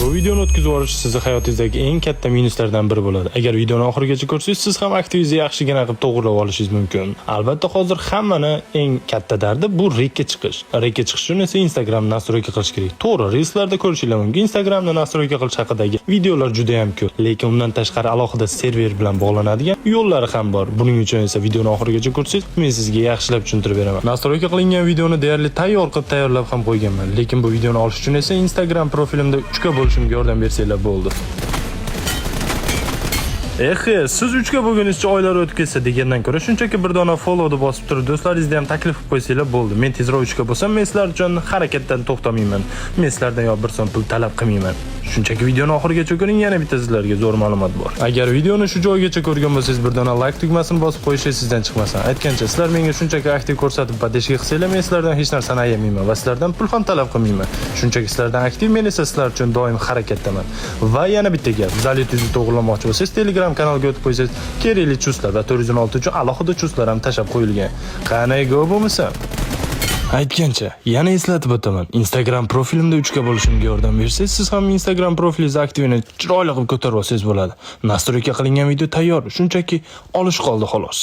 Bu videoni o'tkazib olish sizni hayotingizdagi eng katta minuslardan biri bo'ladi. Agar videoni oxirigacha ko'rsangiz, siz ham aktivingizni yaxshigina qilib to'g'rilab olishingiz mumkin. Albatta, hozir hammani eng katta dardi bu rekka chiqish. Rekka chiqish uchun esa Instagram nastroyka qilish kerak. To'g'ri, reelslarda ko'rishingiz mumkin. Instagramda nastroyka qilish haqidagi videolar juda ham ko'p. Lekin undan tashqari alohida server bilan bog'lanadigan yo'llari ham bor. Buning uchun esa videoni oxirigacha ko'rsangiz, men sizga yaxshilab tushuntirib beraman. Nastroyka qilingan videoni deyarli tayyorlab ham qo'yganman. Lekin bu videoni olish uchun esa Instagram profilimda 3 ga bo'lishimga yordam bersanglar bo'ldi. Siz 3 ga bo'lgunizcha oylar o'tib ketsa degandan ko'ra shunchaki bir dona followni bosib turib do'stlaringizni ham taklif qilib qo'ysanglar bo'ldi. Men tezroq 3 ga bo'lsam, men sizlar uchun harakatdan to'xtamayman. Men sizlardan yo bir so'm pul talab qilmayman. Shunchaki videoni oxirigacha ko'ring, yana bitta sizlarga zo'r ma'lumot bor. Agar videoni shu joygacha ko'rgan bo'lsangiz, bir dona like tugmasini bosib qo'yishingiz sizdan chiqmasin. Aytgancha, sizlar menga shunchaki aktiv ko'rsatib podeshga qilsanglar, men sizlardan hech narsani ayamayman va sizlardan pul ham talab qilmayman. Shunchaki sizlardan aktiv, men esa sizlar uchun doim harakatdaman. Va yana bitta gap, zalyutingizni to'g'irlamoqchi bo'lsangiz, Telegram kanalga o'tib qo'ysangiz, kerakli chuslar va 416 uchun alohida chuslar ham tashab qo'yilgan. Qanday go bo'lmasa? Aytgancha, yana eslatib o'taman. Instagram profilimda 3 ga bo'lishimga yordam bersangiz, siz ham Instagram profilingiz aktivini chiroyli qilib ko'tarib olsangiz bo'ladi. Nastroyka qilingan video tayyor, shunchaki olish qoldi xolos.